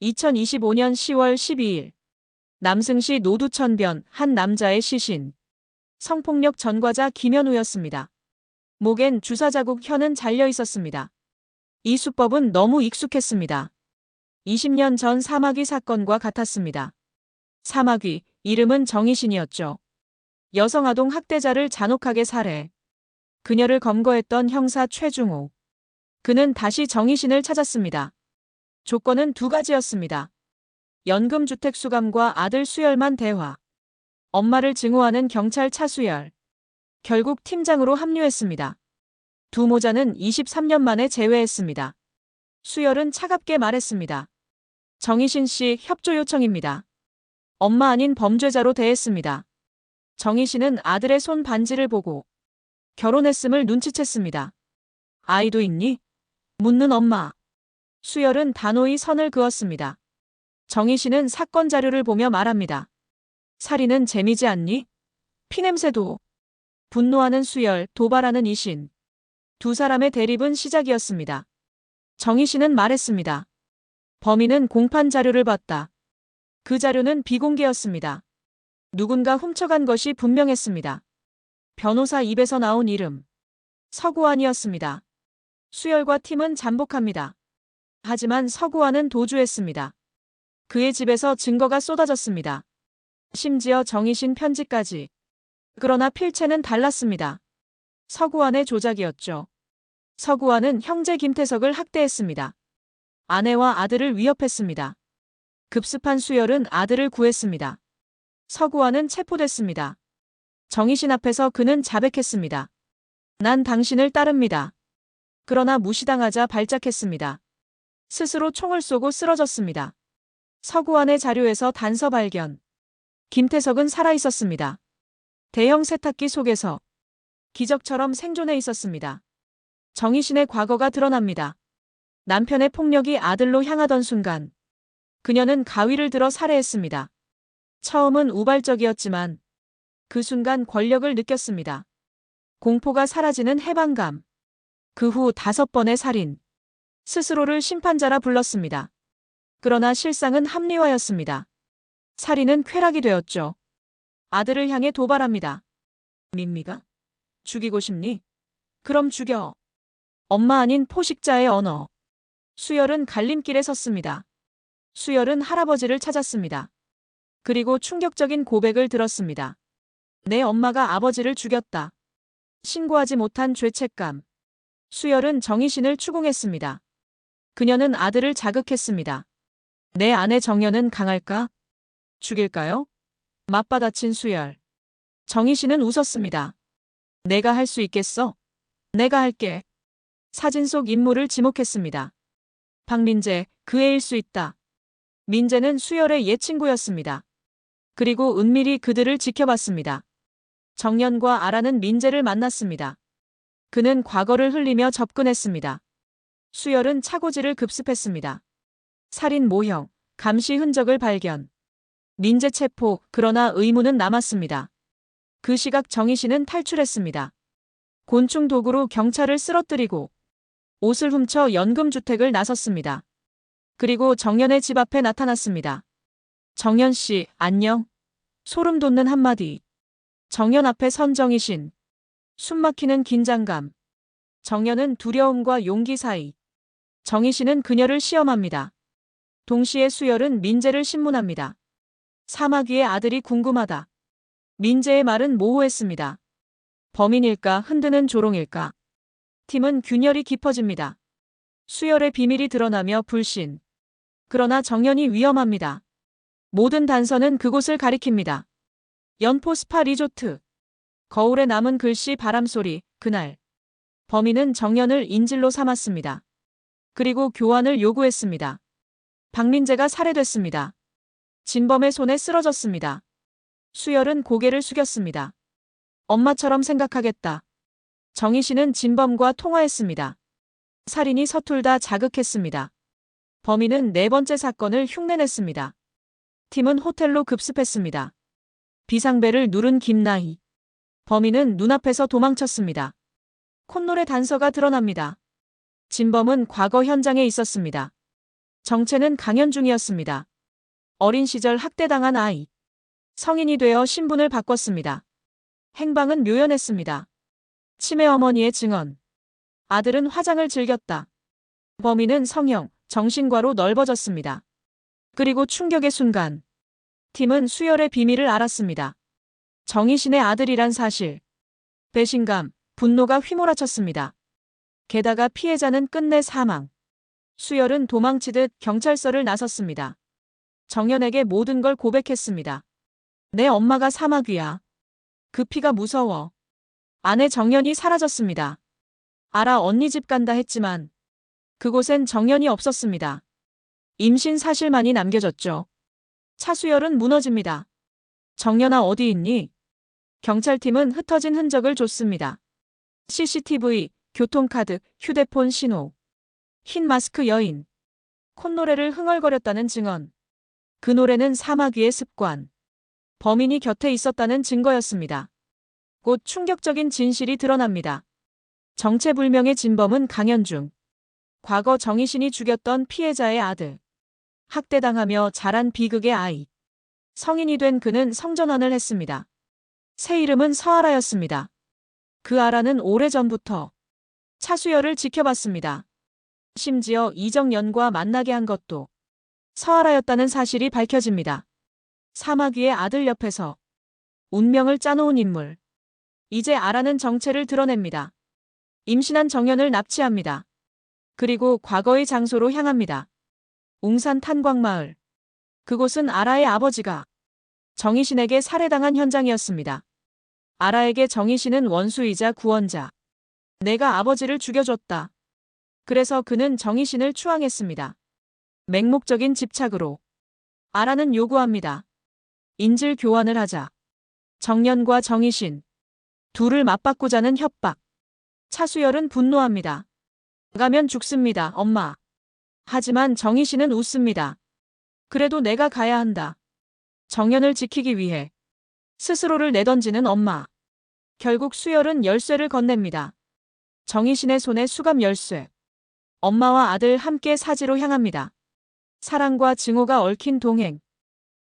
2025년 10월 12일 남승시 노두천변 한 남자의 시신. 성폭력 전과자 김현우였습니다. 목엔 주사 자국, 혀는 잘려 있었습니다. 이 수법은 너무 익숙했습니다. 20년 전 사마귀 사건과 같았습니다. 사마귀, 이름은 정희신이었죠. 여성 아동 학대자를 잔혹하게 살해. 그녀를 검거했던 형사 최중호. 그는 다시 정희신을 찾았습니다. 조건은 두 가지였습니다. 연금주택 수감과 아들 수열만 대화. 엄마를 증오하는 경찰 차수열. 결국 팀장으로 합류했습니다. 두 모자는 23년 만에 재회했습니다. 수열은 차갑게 말했습니다. 정희신 씨 협조 요청입니다. 엄마 아닌 범죄자로 대했습니다. 정희신은 아들의 손 반지를 보고 결혼했음을 눈치챘습니다. 아이도 있니? 묻는 엄마. 수열은 단호히 선을 그었습니다. 정희신은 사건 자료를 보며 말합니다. 살인은 재미지 않니? 피냄새도. 분노하는 수열, 도발하는 이신. 두 사람의 대립은 시작이었습니다. 정희신은 말했습니다. 범인은 공판 자료를 봤다. 그 자료는 비공개였습니다. 누군가 훔쳐간 것이 분명했습니다. 변호사 입에서 나온 이름. 서구환이었습니다. 수열과 팀은 잠복합니다. 하지만 서구환은 도주했습니다. 그의 집에서 증거가 쏟아졌습니다. 심지어 정희신 편지까지. 그러나 필체는 달랐습니다. 서구환의 조작이었죠. 서구환은 형제 김태석을 학대했습니다. 아내와 아들을 위협했습니다. 급습한 수열은 아들을 구했습니다. 서구환은 체포됐습니다. 정희신 앞에서 그는 자백했습니다. 난 당신을 따릅니다. 그러나 무시당하자 발작했습니다. 스스로 총을 쏘고 쓰러졌습니다. 서구환의 자료에서 단서 발견. 김태석은 살아있었습니다. 대형 세탁기 속에서 기적처럼 생존해 있었습니다. 정희신의 과거가 드러납니다. 남편의 폭력이 아들로 향하던 순간 그녀는 가위를 들어 살해했습니다. 처음은 우발적이었지만 그 순간 권력을 느꼈습니다. 공포가 사라지는 해방감. 그 후 5번의 살인. 스스로를 심판자라 불렀습니다. 그러나 실상은 합리화였습니다. 살인은 쾌락이 되었죠. 아들을 향해 도발합니다. 민미가? 죽이고 싶니? 그럼 죽여. 엄마 아닌 포식자의 언어. 수열은 갈림길에 섰습니다. 수열은 할아버지를 찾았습니다. 그리고 충격적인 고백을 들었습니다. 내 엄마가 아버지를 죽였다. 신고하지 못한 죄책감. 수열은 정희신을 추궁했습니다. 그녀는 아들을 자극했습니다. 내 아내 정연은 강할까? 죽일까요? 맞받아친 수열. 정희신은 웃었습니다. 내가 할 수 있겠어? 내가 할게. 사진 속 인물을 지목했습니다. 박민재, 그 애일 수 있다. 민재는 수열의 옛 친구였습니다. 그리고 은밀히 그들을 지켜봤습니다. 정연과 아라는 민재를 만났습니다. 그는 과거를 흘리며 접근했습니다. 수열은 차고지를 급습했습니다. 살인 모형, 감시 흔적을 발견. 민재 체포, 그러나 의문은 남았습니다. 그 시각 정희신은 탈출했습니다. 곤충 도구로 경찰을 쓰러뜨리고 옷을 훔쳐 연금주택을 나섰습니다. 그리고 정연의 집 앞에 나타났습니다. 정연 씨, 안녕? 소름 돋는 한마디. 정연 앞에 선 정희신. 숨막히는 긴장감. 정연은 두려움과 용기 사이. 정희신은 그녀를 시험합니다. 동시에 수열은 민재를 신문합니다. 사마귀의 아들이 궁금하다. 민재의 말은 모호했습니다. 범인일까, 흔드는 조롱일까. 팀은 균열이 깊어집니다. 수열의 비밀이 드러나며 불신. 그러나 정연이 위험합니다. 모든 단서는 그곳을 가리킵니다. 연포 스파 리조트. 거울에 남은 글씨, 바람소리. 그날 범인은 정연을 인질로 삼았습니다. 그리고 교환을 요구했습니다. 박민재가 살해됐습니다. 진범의 손에 쓰러졌습니다. 수열은 고개를 숙였습니다. 엄마처럼 생각하겠다. 정희신은 진범과 통화했습니다. 살인이 서툴다 자극했습니다. 범인은 4번째 사건을 흉내냈습니다. 팀은 호텔로 급습했습니다. 비상벨을 누른 김나희. 범인은 눈앞에서 도망쳤습니다. 콧노래 단서가 드러납니다. 진범은 과거 현장에 있었습니다. 정체는 강연 중이었습니다. 어린 시절 학대당한 아이. 성인이 되어 신분을 바꿨습니다. 행방은 묘연했습니다. 치매 어머니의 증언. 아들은 화장을 즐겼다. 범인은 성형, 정신과로 넓어졌습니다. 그리고 충격의 순간. 팀은 수열의 비밀을 알았습니다. 정희신의 아들이란 사실. 배신감, 분노가 휘몰아쳤습니다. 게다가 피해자는 끝내 사망. 수열은 도망치듯 경찰서를 나섰습니다. 정연에게 모든 걸 고백했습니다. 내 엄마가 사마귀야. 그 피가 무서워. 아내 정연이 사라졌습니다. 알아 언니 집 간다 했지만 그곳엔 정연이 없었습니다. 임신 사실만이 남겨졌죠. 차수열은 무너집니다. 정연아 어디 있니? 경찰팀은 흩어진 흔적을 줬습니다. CCTV, 교통카드, 휴대폰 신호. 흰 마스크 여인. 콧노래를 흥얼거렸다는 증언. 그 노래는 사마귀의 습관. 범인이 곁에 있었다는 증거였습니다. 곧 충격적인 진실이 드러납니다. 정체불명의 진범은 강연중. 과거 정희신이 죽였던 피해자의 아들. 학대당하며 자란 비극의 아이. 성인이 된 그는 성전환을 했습니다. 새 이름은 서아라였습니다. 그 아라는 오래전부터 차수열을 지켜봤습니다. 심지어 이정연과 만나게 한 것도 서아라였다는 사실이 밝혀집니다. 사마귀의 아들 옆에서 운명을 짜놓은 인물. 이제 아라는 정체를 드러냅니다. 임신한 정연을 납치합니다. 그리고 과거의 장소로 향합니다. 웅산 탄광마을. 그곳은 아라의 아버지가 정희신에게 살해당한 현장이었습니다. 아라에게 정희신은 원수이자 구원자. 내가 아버지를 죽여줬다. 그래서 그는 정희신을 추앙했습니다. 맹목적인 집착으로. 아라는 요구합니다. 인질 교환을 하자. 정연과 정희신. 둘을 맞바꾸자는 협박. 차수열은 분노합니다. 가면 죽습니다, 엄마. 하지만 정희신은 웃습니다. 그래도 내가 가야 한다. 정연을 지키기 위해 스스로를 내던지는 엄마. 결국 수열은 열쇠를 건넵니다. 정희신의 손에 수갑 열쇠. 엄마와 아들 함께 사지로 향합니다. 사랑과 증오가 얽힌 동행.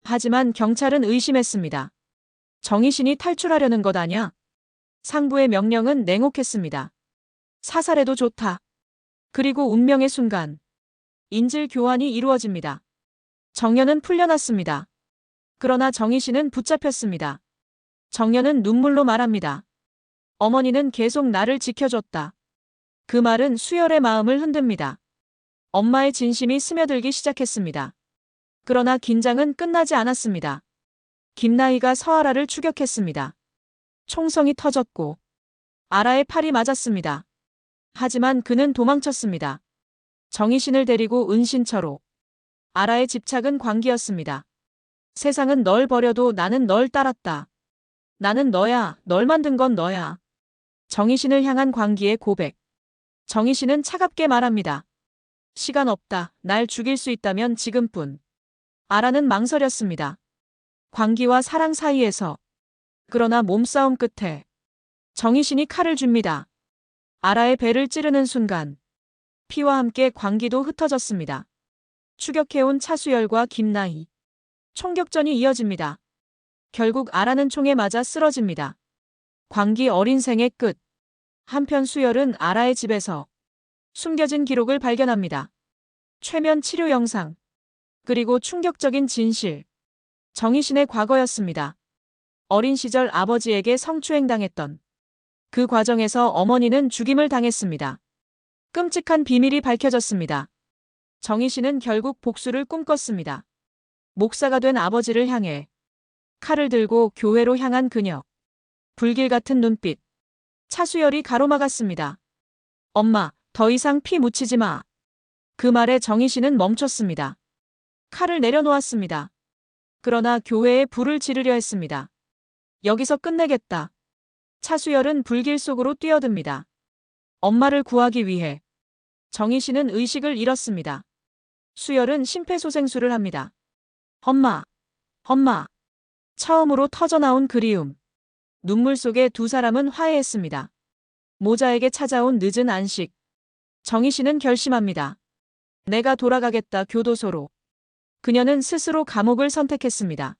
하지만 경찰은 의심했습니다. 정희신이 탈출하려는 것 아냐? 상부의 명령은 냉혹했습니다. 사살해도 좋다. 그리고 운명의 순간. 인질 교환이 이루어집니다. 정연은 풀려났습니다. 그러나 정희신은 붙잡혔습니다. 정연은 눈물로 말합니다. 어머니는 계속 나를 지켜줬다. 그 말은 수열의 마음을 흔듭니다. 엄마의 진심이 스며들기 시작했습니다. 그러나 긴장은 끝나지 않았습니다. 김나희가 서아라를 추격했습니다. 총성이 터졌고 아라의 팔이 맞았습니다. 하지만 그는 도망쳤습니다. 정희신을 데리고 은신처로. 아라의 집착은 광기였습니다. 세상은 널 버려도 나는 널 따랐다. 나는 너야, 널 만든 건 너야. 정희신을 향한 광기의 고백. 정희신은 차갑게 말합니다. 시간 없다. 날 죽일 수 있다면 지금뿐. 아라는 망설였습니다. 광기와 사랑 사이에서. 그러나 몸싸움 끝에 정희신이 칼을 줍니다. 아라의 배를 찌르는 순간 피와 함께 광기도 흩어졌습니다. 추격해온 차수열과 김나희. 총격전이 이어집니다. 결국 아라는 총에 맞아 쓰러집니다. 광기 어린 생의 끝. 한편 수열은 아라의 집에서 숨겨진 기록을 발견합니다. 최면 치료 영상. 그리고 충격적인 진실. 정희신의 과거였습니다. 어린 시절 아버지에게 성추행당했던 그 과정에서 어머니는 죽임을 당했습니다. 끔찍한 비밀이 밝혀졌습니다. 정희신은 결국 복수를 꿈꿨습니다. 목사가 된 아버지를 향해 칼을 들고 교회로 향한 그녀. 불길 같은 눈빛. 차수열이 가로막았습니다. 엄마, 더 이상 피 묻히지 마. 그 말에 정희신은 멈췄습니다. 칼을 내려놓았습니다. 그러나 교회에 불을 지르려 했습니다. 여기서 끝내겠다. 차수열은 불길 속으로 뛰어듭니다. 엄마를 구하기 위해. 정희신은 의식을 잃었습니다. 수열은 심폐소생술을 합니다. 엄마, 엄마. 처음으로 터져나온 그리움. 눈물 속에 두 사람은 화해했습니다. 모자에게 찾아온 늦은 안식. 정희신은 결심합니다. 내가 돌아가겠다 교도소로. 그녀는 스스로 감옥을 선택했습니다.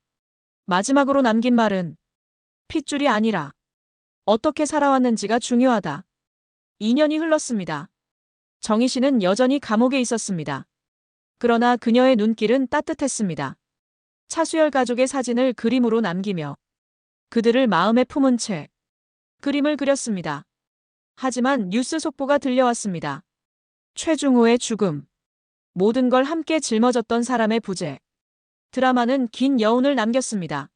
마지막으로 남긴 말은 핏줄이 아니라 어떻게 살아왔는지가 중요하다. 2년이 흘렀습니다. 정희 씨는 여전히 감옥에 있었습니다. 그러나 그녀의 눈길은 따뜻했습니다. 차수열 가족의 사진을 그림으로 남기며 그들을 마음에 품은 채 그림을 그렸습니다. 하지만 뉴스 속보가 들려왔습니다. 최중호의 죽음. 모든 걸 함께 짊어졌던 사람의 부재. 드라마는 긴 여운을 남겼습니다.